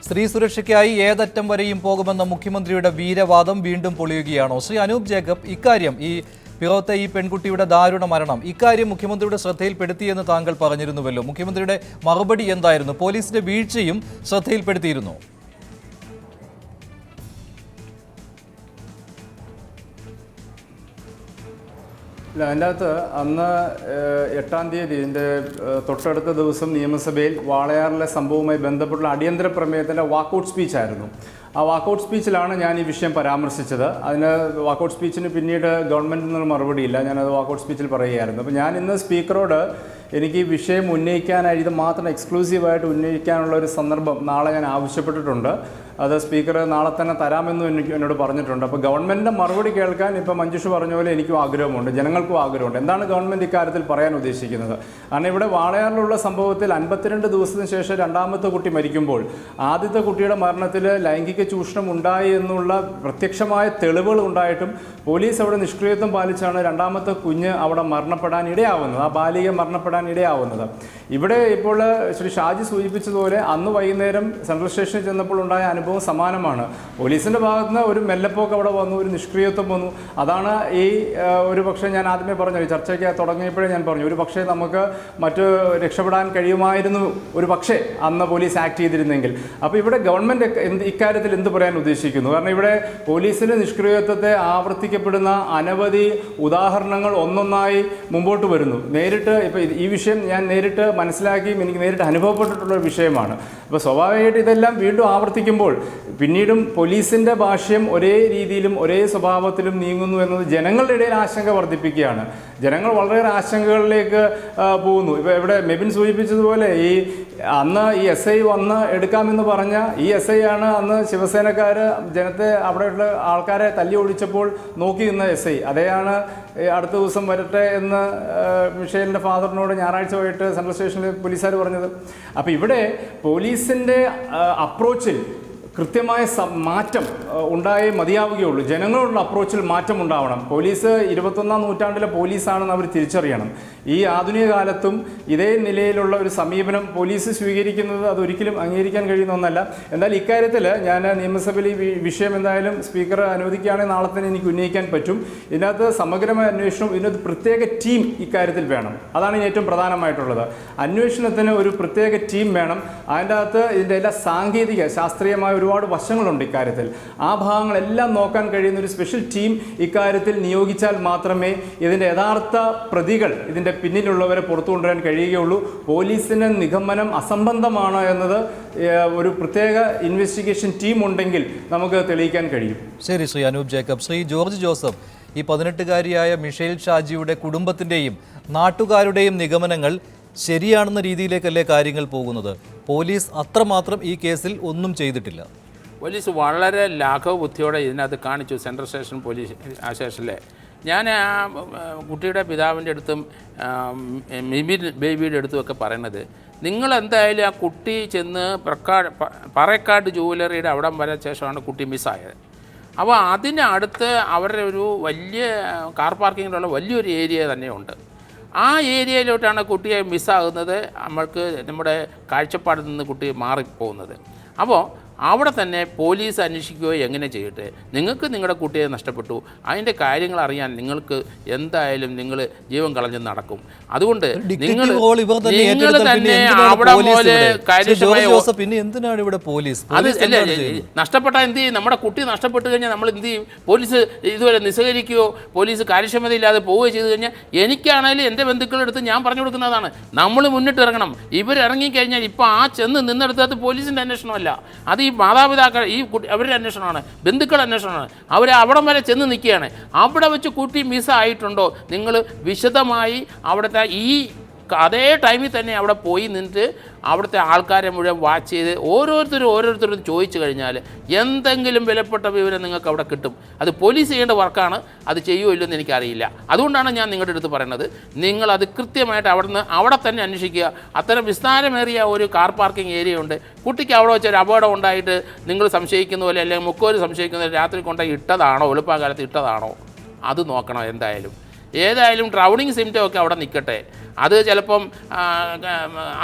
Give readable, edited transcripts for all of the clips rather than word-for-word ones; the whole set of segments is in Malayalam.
സ്ത്രീ സുരക്ഷയ്ക്കായി ഏതറ്റം വരെയും പോകുമെന്ന മുഖ്യമന്ത്രിയുടെ വീരവാദം വീണ്ടും പൊളിയുകയാണോ? ശ്രീ അനൂപ് ജേക്കബ്, ഇക്കാര്യം ഈ പിറവത്തെ ഈ പെൺകുട്ടിയുടെ ദാരുണ മരണം ഇക്കാര്യം മുഖ്യമന്ത്രിയുടെ ശ്രദ്ധയിൽപ്പെടുത്തിയെന്ന് താങ്കൾ പറഞ്ഞിരുന്നുവല്ലോ. മുഖ്യമന്ത്രിയുടെ മറുപടി എന്തായിരുന്നു? പോലീസിന്റെ വീഴ്ചയും ശ്രദ്ധയിൽപ്പെടുത്തിയിരുന്നു. ഇല്ല, അതിൻ്റെ അകത്ത് അന്ന് 8-ാം തീയതി ഇതിൻ്റെ തൊട്ടടുത്ത ദിവസം നിയമസഭയിൽ വാളയാറിലെ സംഭവവുമായി ബന്ധപ്പെട്ടുള്ള അടിയന്തര പ്രമേയത്തിൻ്റെ വാക്കൗട്ട് സ്പീച്ചായിരുന്നു. ആ വാക്കൗട്ട് സ്പീച്ചിലാണ് ഞാൻ ഈ വിഷയം പരാമർശിച്ചത്. അതിന് വാക്കൗട്ട് സ്പീച്ചിന് പിന്നീട് ഗവൺമെൻറ്റിൽ നിന്ന് മറുപടിയില്ല. ഞാനത് വാക്കൗട്ട് സ്പീച്ചിൽ പറയുകയായിരുന്നു. അപ്പോൾ ഞാൻ ഇന്ന് സ്പീക്കറോട് എനിക്ക് ഈ വിഷയം ഉന്നയിക്കാനായി ഇത് മാത്രം എക്സ്ക്ലൂസീവായിട്ട് ഉന്നയിക്കാനുള്ള ഒരു സന്ദർഭം നാളെ ഞാൻ ആവശ്യപ്പെട്ടിട്ടുണ്ട്. അത് സ്പീക്കർ നാളെ തന്നെ തരാമെന്നും എന്നോട് പറഞ്ഞിട്ടുണ്ട്. അപ്പോൾ ഗവൺമെൻറ്റിൻ്റെ മറുപടി കേൾക്കാൻ ഇപ്പോൾ മഞ്ജുഷ് പറഞ്ഞ പോലെ എനിക്കും ആഗ്രഹമുണ്ട്, ജനങ്ങൾക്കും ആഗ്രഹമുണ്ട്. എന്താണ് ഗവൺമെൻറ് ഇക്കാര്യത്തിൽ പറയാൻ ഉദ്ദേശിക്കുന്നത്? കാരണം ഇവിടെ വാളയാറിലുള്ള സംഭവത്തിൽ 52 ദിവസത്തിന് ശേഷം രണ്ടാമത്തെ കുട്ടി മരിക്കുമ്പോൾ ആദ്യത്തെ കുട്ടിയുടെ മരണത്തിൽ ലൈംഗിക ചൂഷണം ഉണ്ടായി എന്നുള്ള പ്രത്യക്ഷമായ തെളിവുകൾ ഉണ്ടായിട്ടും പോലീസ് അവിടെ നിഷ്ക്രിയത്വം പാലിച്ചാണ് രണ്ടാമത്തെ കുഞ്ഞ് അവിടെ മരണപ്പെടാൻ ഇടയാവുന്നത്, ആ ബാലിക മരണപ്പെടാൻ ഇടയാവുന്നത്. ഇവിടെ ഇപ്പോൾ ശ്രീ ഷാജി സൂചിപ്പിച്ചതുപോലെ അന്ന് വൈകുന്നേരം സെൻട്രൽ സ്റ്റേഷനിൽ ചെന്നപ്പോൾ ഉണ്ടായ അനുഭവം സമാനമാണ്. പോലീസിൻ്റെ ഭാഗത്ത് നിന്ന് ഒരു മെല്ലപ്പോക്ക് അവിടെ വന്നു, ഒരു നിഷ്ക്രിയത്വം വന്നു. അതാണ് ഈ ഒരു പക്ഷേ ഞാൻ ആദ്യമേ പറഞ്ഞു, ഈ ചർച്ചയ്ക്ക് തുടങ്ങിയപ്പോഴേ ഞാൻ പറഞ്ഞു, ഒരു പക്ഷേ നമുക്ക് മറ്റ് രക്ഷപ്പെടാൻ കഴിയുമായിരുന്നു ഒരു പക്ഷേ അന്ന് പോലീസ് ആക്ട് ചെയ്തിരുന്നെങ്കിൽ. അപ്പോൾ ഇവിടെ ഗവൺമെൻറ് ഇക്കാര്യത്തിൽ എന്ത് പറയാൻ ഉദ്ദേശിക്കുന്നു? കാരണം ഇവിടെ പോലീസിൻ്റെ നിഷ്ക്രിയത്വത്തെ ആവർത്തിക്കപ്പെടുന്ന അനവധി ഉദാഹരണങ്ങൾ ഒന്നൊന്നായി മുമ്പോട്ട് വരുന്നു. നേരിട്ട് ഇപ്പോൾ ഈ വിഷയം ഞാൻ നേരിട്ട് മനസ്സിലാക്കിയും എനിക്ക് നേരിട്ട് അനുഭവപ്പെട്ടിട്ടുള്ളൊരു വിഷയമാണ്. അപ്പോൾ സ്വാഭാവികമായിട്ട് ഇതെല്ലാം വീണ്ടും ആവർത്തിക്കുമ്പോൾ പിന്നീടും പോലീസിൻ്റെ ഭാഷ്യം ഒരേ രീതിയിലും ഒരേ സ്വഭാവത്തിലും നീങ്ങുന്നു എന്നത് ജനങ്ങളുടെ ഇടയിൽ ആശങ്ക വർദ്ധിപ്പിക്കുകയാണ്. ജനങ്ങൾ വളരെയേറെ ആശങ്കകളിലേക്ക് പോകുന്നു. ഇപ്പോൾ ഇവിടെ മെബിൻ സൂചിപ്പിച്ചതുപോലെ അന്ന് ഈ SI വന്ന് എടുക്കാമെന്ന് പറഞ്ഞ ഈ SI ആണ് അന്ന് ശിവസേനക്കാർ ജനത്തെ അവിടെയുള്ള ആൾക്കാരെ തല്ലി ഒഴിച്ചപ്പോൾ നോക്കി നിന്ന SI. അതേയാണ് അടുത്ത ദിവസം വരട്ടെ എന്ന് മിഷേലിൻ്റെ ഫാദറിനോട് ഞായറാഴ്ച വൈകിട്ട് സെൻട്രൽ സ്റ്റേഷനിൽ പോലീസുകാർ പറഞ്ഞത്. അപ്പോൾ ഇവിടെ പോലീസിൻ്റെ അപ്രോച്ചിൽ കൃത്യമായ മാറ്റം ഉണ്ടായേ മതിയാവുകയുള്ളൂ. ജനങ്ങളുള്ള അപ്രോച്ചിൽ മാറ്റം ഉണ്ടാവണം. പോലീസ് 21-ാം നൂറ്റാണ്ടിലെ പോലീസാണെന്ന് അവർ തിരിച്ചറിയണം. ഈ ആധുനിക കാലത്തും ഇതേ നിലയിലുള്ള ഒരു സമീപനം പോലീസ് സ്വീകരിക്കുന്നത് അതൊരിക്കലും അംഗീകരിക്കാൻ കഴിയുന്ന ഒന്നല്ല. എന്നാൽ ഇക്കാര്യത്തിൽ ഞാൻ നിയമസഭയിൽ ഈ വിഷയം എന്തായാലും സ്പീക്കർ അനുവദിക്കുകയാണെങ്കിൽ നാളെ തന്നെ എനിക്ക് ഉന്നയിക്കാൻ പറ്റും. ഇതിനകത്ത് സമഗ്രമായ അന്വേഷണം, ഇതിനകത്ത് പ്രത്യേക ടീം ഇക്കാര്യത്തിൽ വേണം. അതാണ് ഏറ്റവും പ്രധാനമായിട്ടുള്ളത്. അന്വേഷണത്തിന് ഒരു പ്രത്യേക ടീം വേണം. അതിൻ്റെ അകത്ത് ഇതിൻ്റെ എല്ലാ സാങ്കേതിക ശാസ്ത്രീയമായ ഒരുപാട് വശങ്ങളുണ്ട് ഇക്കാര്യത്തിൽ. ആ ഭാഗങ്ങളെല്ലാം നോക്കാൻ കഴിയുന്ന ഒരു സ്പെഷ്യൽ ടീം ഇക്കാര്യത്തിൽ നിയോഗിച്ചാൽ മാത്രമേ ഇതിൻ്റെ യഥാർത്ഥ പ്രതികൾ, ഇതിൻ്റെ പിന്നിലുള്ളവരെ പുറത്തു കൊണ്ടുവരാൻ കഴിയുകയുള്ളൂ. പോലീസിൻ്റെ നിഗമനം അസംബന്ധമാണ് എന്നത് ഒരു പ്രത്യേക ഇൻവെസ്റ്റിഗേഷൻ ടീം ഉണ്ടെങ്കിൽ നമുക്ക് തെളിയിക്കാൻ കഴിയും. ശരി, Shri Anoop Jacob. Shri George Joseph, ഈ 18-കാരിയായ മിഷേൽ ഷാജിയുടെ കുടുംബത്തിൻ്റെയും നാട്ടുകാരുടെയും നിഗമനങ്ങൾ ശരിയാണെന്ന രീതിയിലേക്കല്ലേ കാര്യങ്ങൾ പോകുന്നത്? പോലീസ് അത്രമാത്രം ഈ കേസിൽ ഒന്നും ചെയ്തിട്ടില്ല. പോലീസ് വളരെ ലാഘവ ബുദ്ധിയോടെ ഇതിനകത്ത് കാണിച്ചു. സെൻട്രൽ സ്റ്റേഷൻ പോലീസ് സ്റ്റേഷനിലെ ഞാൻ കുട്ടിയുടെ പിതാവിൻ്റെ അടുത്തും മിബിൻ ബേബിയുടെ അടുത്തുമൊക്കെ പറയണത്, നിങ്ങളെന്തായാലും ആ കുട്ടി ചെന്ന് പറയക്കാട് ജുവലറിയുടെ അവിടം വരെ ശേഷമാണ് കുട്ടി മിസ്സായത്. അപ്പോൾ അതിനടുത്ത് അവരുടെ ഒരു വലിയ കാർ പാർക്കിങ്ങിലുള്ള വലിയൊരു ഏരിയ തന്നെയുണ്ട്. ആ ഏരിയയിലോട്ടാണ് കുട്ടിയെ മിസ്സാകുന്നത്. നമ്മൾക്ക് നമ്മുടെ കാഴ്ചപ്പാടിൽ നിന്ന് കുട്ടി മാറിപ്പോകുന്നത്. അപ്പോൾ അവിടെ തന്നെ പോലീസ് അന്വേഷിക്കുകയോ എങ്ങനെ ചെയ്യട്ടെ? നിങ്ങൾക്ക് നിങ്ങളുടെ കുട്ടിയെ നഷ്ടപ്പെട്ടു, അതിൻ്റെ കാര്യങ്ങൾ അറിയാൻ നിങ്ങൾക്ക് എന്തായാലും നിങ്ങൾ ജീവൻ കളഞ്ഞ് നടക്കും. അതുകൊണ്ട് നിങ്ങൾ തന്നെ അവിടെ പോലെ അത് നഷ്ടപ്പെട്ട എന്ത് ചെയ്യും? നമ്മുടെ കുട്ടി നഷ്ടപ്പെട്ട് കഴിഞ്ഞാൽ നമ്മൾ എന്ത് ചെയ്യും? പോലീസ് ഇതുവരെ നിസ്സഹകരിക്കുകയോ പോലീസ് കാര്യക്ഷമതയില്ലാതെ പോവുകയോ ചെയ്തു കഴിഞ്ഞാൽ എനിക്കാണെങ്കിലും എൻ്റെ ബന്ധുക്കളുടെ അടുത്ത് ഞാൻ പറഞ്ഞു കൊടുക്കുന്നതാണ്, നമ്മൾ മുന്നിട്ട് ഇറങ്ങണം. ഇവരിറങ്ങിക്കഴിഞ്ഞാൽ ഇപ്പോൾ ആ ചെന്ന് നിന്നെടുത്തത് പോലീസിൻ്റെ അന്വേഷണമല്ല, അത് ഈ മാതാപിതാക്കൾ അവരുടെ അന്വേഷണമാണ്, ബന്ധുക്കളുടെ അന്വേഷണമാണ്. അവർ അവിടം വരെ ചെന്ന് നിൽക്കുകയാണ്. അവിടെ വെച്ച് കുട്ടി മിസ്സായിട്ടുണ്ടോ? നിങ്ങൾ വിശദമായി അവിടുത്തെ ഈ അതേ ടൈമിൽ തന്നെ അവിടെ പോയി നിന്നിട്ട് അവിടുത്തെ ആൾക്കാരെ മുഴുവൻ വാച്ച് ചെയ്ത് ഓരോരുത്തരും ചോദിച്ചു കഴിഞ്ഞാൽ എന്തെങ്കിലും വിലപ്പെട്ട വിവരം നിങ്ങൾക്ക് അവിടെ കിട്ടും. അത് പോലീസ് ചെയ്യേണ്ട വർക്കാണ്. അത് ചെയ്യുമോ ഇല്ലെന്ന് എനിക്കറിയില്ല. അതുകൊണ്ടാണ് ഞാൻ നിങ്ങളുടെ അടുത്ത് പറയുന്നത്, നിങ്ങളത് കൃത്യമായിട്ട് അവിടെ തന്നെ അന്വേഷിക്കുക. അത്തരം വിസ്താരമേറിയ ഒരു കാർ പാർക്കിംഗ് ഏരിയ ഉണ്ട്. കുട്ടിക്ക് അവിടെ വെച്ചൊരു അപകടം ഉണ്ടായിട്ട് നിങ്ങൾ സംശയിക്കുന്ന പോലെ അല്ലെങ്കിൽ മുക്കോര് സംശയിക്കുന്ന രാത്രി കൊണ്ടുപോയി ഇട്ടതാണോ, എളുപ്പകാലത്ത് ഇട്ടതാണോ, അത് നോക്കണം എന്തായാലും. ഏതായാലും ട്രൗണിങ് സിംറ്റം ഒക്കെ അവിടെ നിൽക്കട്ടെ. അത് ചിലപ്പം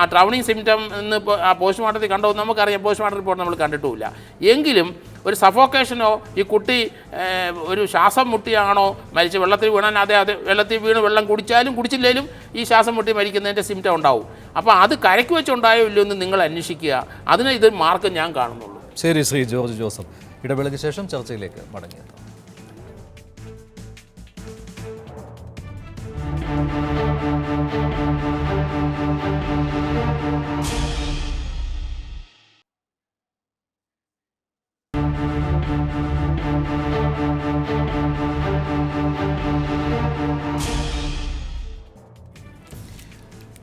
ആ ട്രൗണിങ് സിംറ്റം എന്ന് ആ പോസ്റ്റ്മോർട്ടത്തിൽ കണ്ടോ നമുക്കറിയാം, പോസ്റ്റ്മോർട്ടം റിപ്പോർട്ട് നമ്മൾ കണ്ടിട്ടുമില്ല. എങ്കിലും ഒരു സഫോക്കേഷനോ ഈ കുട്ടി ഒരു ശ്വാസം മുട്ടിയാണോ മരിച്ച് വെള്ളത്തിൽ വീണാൽ അതെ വെള്ളത്തിൽ വീണ് വെള്ളം കുടിച്ചാലും കുടിച്ചില്ലെങ്കിലും ഈ ശ്വാസം മുട്ടി മരിക്കുന്നതിൻ്റെ സിംറ്റം ഉണ്ടാവും. അപ്പോൾ അത് കരയ്ക്ക് വെച്ചുണ്ടായോ ഇല്ലയോ എന്ന് നിങ്ങൾ അന്വേഷിക്കുക. അതിന് ഇത് മാർക്ക് ഞാൻ കാണുന്നുള്ളൂ. ശരി, ശ്രീ ജോർജ് ജോസഫ്. ഇടവേളയ്ക്ക് ശേഷം ചർച്ചയിലേക്ക് മടങ്ങിയെത്താം.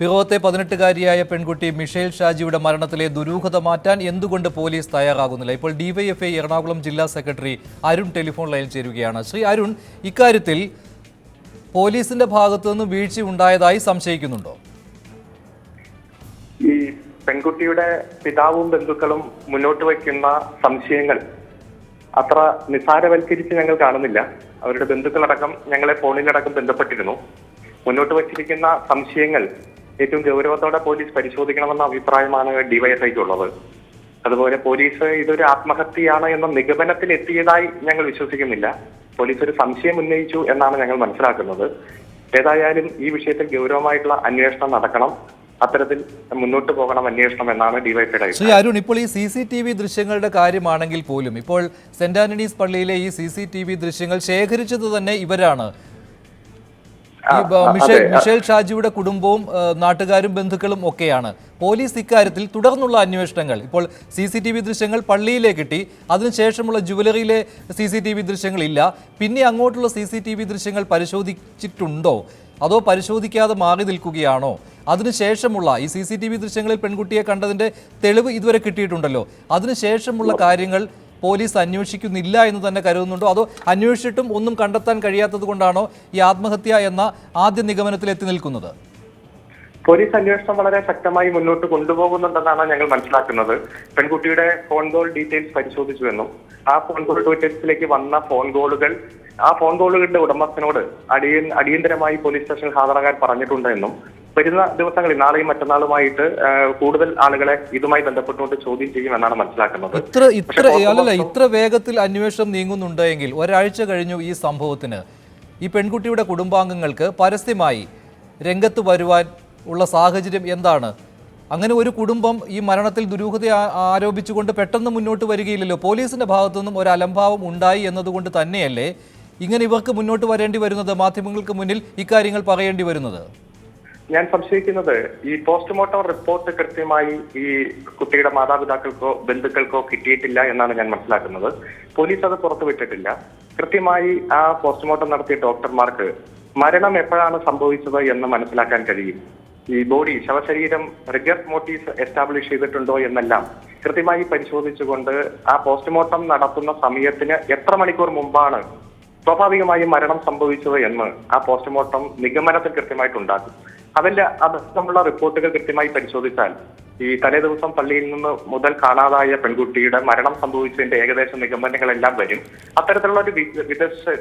പിറവത്തെ 18-കാരിയായ പെൺകുട്ടി മിഷേൽ ഷാജിയുടെ മരണത്തിലെ ദുരൂഹത മാറ്റാൻ എന്തുകൊണ്ട് പോലീസ് തയ്യാറാകുന്നില്ല? ഇപ്പോൾ ഡിവൈഎഫ്ഐ എറണാകുളം ജില്ലാ സെക്രട്ടറി അരുൺ ടെലിഫോൺ ലൈനിൽ ചേരുകയാണ്. ശ്രീ അരുൺ, ഇക്കാര്യത്തിൽ പോലീസിന്റെ ഭാഗത്തു നിന്ന് വീഴ്ച ഉണ്ടായതായി സംശയിക്കുന്നുണ്ടോ? ഈ പെൺകുട്ടിയുടെ പിതാവും ബന്ധുക്കളും മുന്നോട്ട് വയ്ക്കുന്ന സംശയങ്ങൾ അത്ര നിസ്സാരവൽക്കരിച്ച് ഞങ്ങൾ കാണുന്നില്ല. അവരുടെ ബന്ധുക്കളടക്കം ഞങ്ങളെ ഫോണിലടക്കം ബന്ധപ്പെട്ടിരുന്നു. മുന്നോട്ട് വച്ചിരിക്കുന്ന സംശയങ്ങൾ ഏറ്റവും ഗൗരവത്തോടെ പോലീസ് പരിശോധിക്കണമെന്ന അഭിപ്രായമാണ് ഡിവൈഎഫ്ഐക്കുള്ളത്. അതുപോലെ പോലീസ് ഇതൊരു ആത്മഹത്യയാണ് എന്ന നിഗമനത്തിൽ എത്തിയതായി ഞങ്ങൾ വിശ്വസിക്കുന്നില്ല. പോലീസ് ഒരു സംശയം ഉന്നയിച്ചു എന്നാണ് ഞങ്ങൾ മനസ്സിലാക്കുന്നത്. ഏതായാലും ഈ വിഷയത്തിൽ ഗൗരവമായിട്ടുള്ള അന്വേഷണം നടക്കണം, അത്തരത്തിൽ മുന്നോട്ട് പോകണം അന്വേഷണം എന്നാണ് ഡിവൈഎഫ്ഐയുടെ. ശ്രീ അരുൺ, ഇപ്പോൾ ഈ CCTV ദൃശ്യങ്ങളുടെ കാര്യമാണെങ്കിൽ പോലും ഇപ്പോൾ സെന്റ് ആന്റണീസ് പള്ളിയിലെ ഈ CCTV ദൃശ്യങ്ങൾ ശേഖരിച്ചത് തന്നെ ഇവരാണ്. മിഷേൽ ഷാജിയുടെ കുടുംബവും നാട്ടുകാരും ബന്ധുക്കളും ഒക്കെയാണ്. പോലീസ് ഇക്കാര്യത്തിൽ തുടർന്നുള്ള അന്വേഷണങ്ങൾ, ഇപ്പോൾ CCTV ദൃശ്യങ്ങൾ പള്ളിയിലെ കിട്ടി, അതിനുശേഷമുള്ള ജുവലറിയിലെ CCTV ദൃശ്യങ്ങളില്ല, പിന്നെ അങ്ങോട്ടുള്ള CCTV ദൃശ്യങ്ങൾ പരിശോധിച്ചിട്ടുണ്ടോ അതോ പരിശോധിക്കാതെ മാറി നിൽക്കുകയാണോ? അതിനുശേഷമുള്ള ഈ CCTV ദൃശ്യങ്ങളിൽ പെൺകുട്ടിയെ കണ്ടതിൻ്റെ തെളിവ് ഇതുവരെ കിട്ടിയിട്ടുണ്ടല്ലോ, അതിനുശേഷമുള്ള കാര്യങ്ങൾ പോലീസ് അന്വേഷിക്കുന്നില്ല എന്ന് തന്നെ കരുതുന്നുണ്ടോ? അതോ അന്വേഷിച്ചിട്ടും ഒന്നും കണ്ടെത്താൻ കഴിയാത്തത് കൊണ്ടാണോ ഈ ആത്മഹത്യ എന്ന ആദ്യ നിഗമനത്തിൽ എത്തി നിൽക്കുന്നത്? പോലീസ് അന്വേഷണം വളരെ ശക്തമായി മുന്നോട്ട് കൊണ്ടുപോകുന്നുണ്ടെന്നാണ് ഞങ്ങൾ മനസ്സിലാക്കുന്നത്. പെൺകുട്ടിയുടെ ഫോൺ കോൾ ഡീറ്റെയിൽസ് പരിശോധിച്ചുവെന്നും ആ ഫോൺ കോൾ ഡീറ്റെയിൽസിലേക്ക് വന്ന ഫോൺ കോളുകൾ, ആ ഫോൺ കോളുകളുടെ ഉടമസ്ഥനോട് അടിയന്തരമായി പോലീസ് സ്റ്റേഷനിൽ ഹാജരാകാൻ പറഞ്ഞിട്ടുണ്ടെന്നും വരുന്ന ദിവസങ്ങളിൽ നാളെയും മറ്റന്നാളുമായിട്ട് കൂടുതൽ ആളുകളെ ഇതുമായി ബന്ധപ്പെട്ടുകൊണ്ട് ചോദ്യം ചെയ്യുമെന്നാണ് മനസ്സിലാക്കുന്നത്. ഇത്ര വേഗത്തിൽ അന്വേഷണം നീങ്ങുന്നുണ്ടെങ്കിൽ ഒരാഴ്ച കഴിഞ്ഞു ഈ സംഭവത്തിന്, ഈ പെൺകുട്ടിയുടെ കുടുംബാംഗങ്ങൾക്ക് പരസ്യമായി രംഗത്ത് വരുവാൻ ഉള്ള സാഹചര്യം എന്താണ്? അങ്ങനെ ഒരു കുടുംബം ഈ മരണത്തിൽ ദുരൂഹത ആരോപിച്ചുകൊണ്ട് പെട്ടെന്ന് മുന്നോട്ട് വരികയില്ലല്ലോ. പോലീസിന്റെ ഭാഗത്തുനിന്നും ഒരു അലംഭാവം ഉണ്ടായി എന്നതുകൊണ്ട് തന്നെയല്ലേ ഇങ്ങനെ ഇവർക്ക് മുന്നോട്ട് വരേണ്ടി വരുന്നത്, മാധ്യമങ്ങൾക്ക് മുന്നിൽ ഇക്കാര്യങ്ങൾ പറയേണ്ടി വരുന്നത്? ഞാൻ സംശയിക്കുന്നത് ഈ പോസ്റ്റ്മോർട്ടം റിപ്പോർട്ട് കൃത്യമായി ഈ കുട്ടിയുടെ മാതാപിതാക്കൾക്കോ ബന്ധുക്കൾക്കോ കിട്ടിയിട്ടില്ല എന്നാണ് ഞാൻ മനസ്സിലാക്കുന്നത്. പോലീസ് അത് പുറത്തുവിട്ടിട്ടില്ല. കൃത്യമായി ആ പോസ്റ്റ്മോർട്ടം നടത്തിയ ഡോക്ടർമാർക്ക് മരണം എപ്പോഴാണ് സംഭവിച്ചത് എന്ന് മനസ്സിലാക്കാൻ കഴിയും. ഈ ബോഡി, ശവശരീരം റിഗർ മോട്ടീസ് എസ്റ്റാബ്ലിഷ് ചെയ്തിട്ടുണ്ടോ എന്നെല്ലാം കൃത്യമായി പരിശോധിച്ചുകൊണ്ട് ആ പോസ്റ്റ്മോർട്ടം നടത്തുന്ന സമയത്തിന് എത്ര മണിക്കൂർ മുമ്പാണ് സ്വാഭാവികമായും മരണം സംഭവിച്ചത് എന്ന് ആ പോസ്റ്റ്മോർട്ടം നിഗമനത്തിൽ കൃത്യമായിട്ടുണ്ടാകും. നമ്മളുള്ള റിപ്പോർട്ടുകൾ കൃത്യമായി പരിശോധിച്ചാൽ ഈ തലേ ദിവസം പള്ളിയിൽ നിന്ന് മുതൽ കാണാതായ പെൺകുട്ടിയുടെ മരണം സംഭവിച്ചതിന്റെ ഏകദേശ നിഗമനങ്ങളെല്ലാം വരും. അത്തരത്തിലുള്ള ഒരു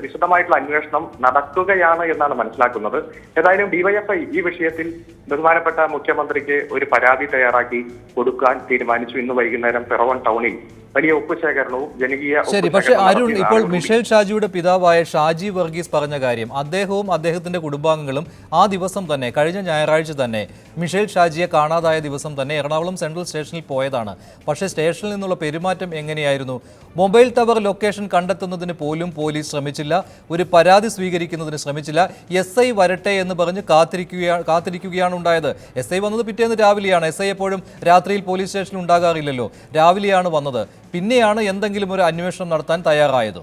വിശദമായിട്ടുള്ള അന്വേഷണം നടക്കുകയാണ് എന്നാണ് മനസ്സിലാക്കുന്നത്. ഏതായാലും ഡിവൈഎഫ്ഐ ഈ വിഷയത്തിൽ ബഹുമാനപ്പെട്ട മുഖ്യമന്ത്രിക്ക് ഒരു പരാതി തയ്യാറാക്കി കൊടുക്കാൻ തീരുമാനിച്ചു. ഇന്ന് വൈകുന്നേരം പിറവം ടൗണിൽ വലിയ ഒപ്പുശേഖരണവും ജനകീയ. ശരി, പക്ഷേ അരുൺ, ഇപ്പോൾ മിഷേൽ ഷാജിയുടെ പിതാവായ ഷാജി വർഗീസ് പറഞ്ഞ കാര്യം, അദ്ദേഹവും അദ്ദേഹത്തിന്റെ കുടുംബാംഗങ്ങളും ആ ദിവസം തന്നെ, കഴിഞ്ഞ ഞായറാഴ്ച തന്നെ മിഷേൽ ഷാജിയെ കാണാതായ ദിവസം തന്നെ എറണാകുളം സെൻട്രൽ സ്റ്റേഷനിൽ പോയതാണ്. പക്ഷേ സ്റ്റേഷനിൽ നിന്നുള്ള പെരുമാറ്റം എങ്ങനെയായിരുന്നു? മൊബൈൽ ടവർ ലൊക്കേഷൻ കണ്ടെത്തുന്നതിന് പോലും പോലീസ് ശ്രമിച്ചില്ല, ഒരു പരാതി സ്വീകരിക്കുന്നതിന് ശ്രമിച്ചില്ല. SI വരട്ടെ എന്ന് പറഞ്ഞ് കാത്തിരിക്കുകയാണ് ഉണ്ടായത്. SI വന്നത് പിറ്റേന്ന് രാവിലെയാണ്. SI എപ്പോഴും രാത്രിയിൽ പോലീസ് സ്റ്റേഷനിൽ ഉണ്ടാകാറില്ലല്ലോ, രാവിലെയാണ് വന്നത്. പിന്നെയാണ് എന്തെങ്കിലും ഒരു അന്വേഷണം നടത്താൻ തയ്യാറായത്.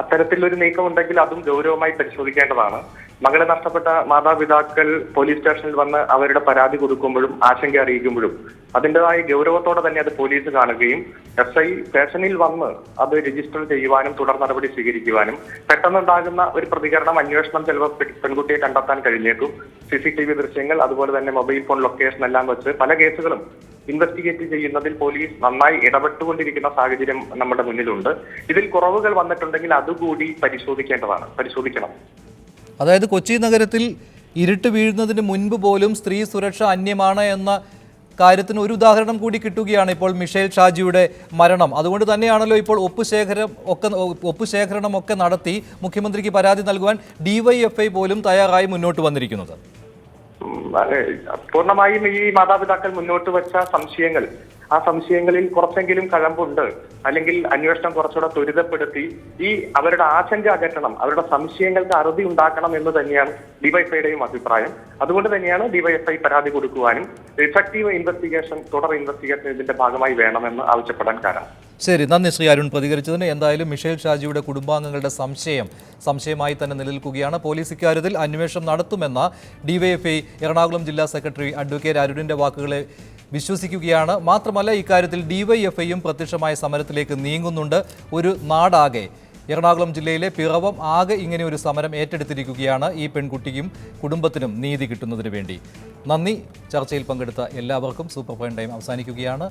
അത്തരത്തിലൊരു നീക്കം ഉണ്ടെങ്കിൽ അതും ഗൗരവമായി പരിശോധിക്കേണ്ടതാണ്. മകളെ നഷ്ടപ്പെട്ട മാതാപിതാക്കൾ പോലീസ് സ്റ്റേഷനിൽ വന്ന് അവരുടെ പരാതി കൊടുക്കുമ്പോഴും ആശങ്ക അറിയിക്കുമ്പോഴും അതിൻ്റെതായ ഗൗരവത്തോടെ തന്നെ അത് പോലീസ് കാണുകയും SI സ്റ്റേഷനിൽ വന്ന് അത് രജിസ്റ്റർ ചെയ്യുവാനും തുടർ നടപടി സ്വീകരിക്കുവാനും പെട്ടെന്നുണ്ടാകുന്ന ഒരു പ്രതികരണം, അന്വേഷണം ചിലപ്പോൾ പെൺകുട്ടിയെ കണ്ടെത്താൻ കഴിഞ്ഞേക്കും. CCTV ദൃശ്യങ്ങൾ, അതുപോലെ തന്നെ മൊബൈൽ ഫോൺ ലൊക്കേഷൻ എല്ലാം വെച്ച് പല കേസുകളും ഇൻവെസ്റ്റിഗേറ്റ് ചെയ്യുന്നതിൽ പോലീസ് നന്നായി ഇടപെട്ടുകൊണ്ടിരിക്കുന്ന സാഹചര്യം നമ്മുടെ മുന്നിലുണ്ട്. ഇതിൽ കുറവുകൾ വന്നിട്ടുണ്ടെങ്കിൽ അതുകൂടി പരിശോധിക്കണം. അതായത് കൊച്ചി നഗരത്തിൽ ഇരുട്ട് വീഴുന്നതിന് മുൻപ് പോലും സ്ത്രീ സുരക്ഷ അന്യമാണ് എന്ന കാര്യത്തിന് ഒരു ഉദാഹരണം കൂടി കിട്ടുകയാണ് ഇപ്പോൾ മിഷേൽ ഷാജിയുടെ മരണം. അതുകൊണ്ട് തന്നെയാണല്ലോ ഇപ്പോൾ ഒപ്പുശേഖരണം ഒക്കെ നടത്തി മുഖ്യമന്ത്രിക്ക് പരാതി നൽകുവാൻ DYFI പോലും തയ്യാറായി മുന്നോട്ട് വന്നിരിക്കുന്നത്. പൂർണ്ണമായും ഈ മാതാപിതാക്കൾ മുന്നോട്ട് വെച്ച സംശയങ്ങൾ, ആ സംശയങ്ങളിൽ കുറച്ചെങ്കിലും കഴമ്പുണ്ട്, അല്ലെങ്കിൽ അന്വേഷണം കുറച്ചുകൂടെ ത്വരിതപ്പെടുത്തി ഈ അവരുടെ ആശങ്ക അകറ്റണം, അവരുടെ സംശയങ്ങൾക്ക് അറുതി ഉണ്ടാക്കണം എന്ന് തന്നെയാണ് ഡിവൈഎഫ്ഐയുടെയും അഭിപ്രായം. അതുകൊണ്ട് തന്നെയാണ് ഡിവൈഎഫ്ഐ പരാതി കൊടുക്കുവാനും എഫക്റ്റീവ് ഇൻവെസ്റ്റിഗേഷൻ, തുടർ ഇൻവെസ്റ്റിഗേഷൻ ഇതിന്റെ ഭാഗമായി വേണമെന്ന് ആവശ്യപ്പെടാൻ കാരണം. ശരി, നന്ദി ശ്രീ അരുൺ പ്രതികരിച്ചതിന്. എന്തായാലും മിഷേൽ ഷാജിയുടെ കുടുംബാംഗങ്ങളുടെ സംശയമായി തന്നെ നിലനിൽക്കുകയാണ്. പോലീസ് ഇക്കാര്യത്തിൽ അന്വേഷണം നടത്തുമെന്ന DYFI എറണാകുളം ജില്ലാ സെക്രട്ടറി അഡ്വക്കേറ്റ് അരുണിന്റെ വാക്കുകളെ വിശ്വസിക്കുകയാണ്. മാത്രമല്ല, ഇക്കാര്യത്തിൽ DYFIയും പ്രത്യക്ഷമായ സമരത്തിലേക്ക് നീങ്ങുന്നുണ്ട്. ഒരു നാടാകെ, എറണാകുളം ജില്ലയിലെ പിറവം ആകെ ഇങ്ങനെ ഒരു സമരം ഏറ്റെടുത്തിരിക്കുകയാണ് ഈ പെൺകുട്ടിക്കും കുടുംബത്തിനും നീതി കിട്ടുന്നതിന് വേണ്ടി. നന്ദി. ചർച്ചയിൽ പങ്കെടുത്ത എല്ലാവർക്കും. സൂപ്പർ പോയിന്റ് ടൈം അവസാനിക്കുകയാണ്.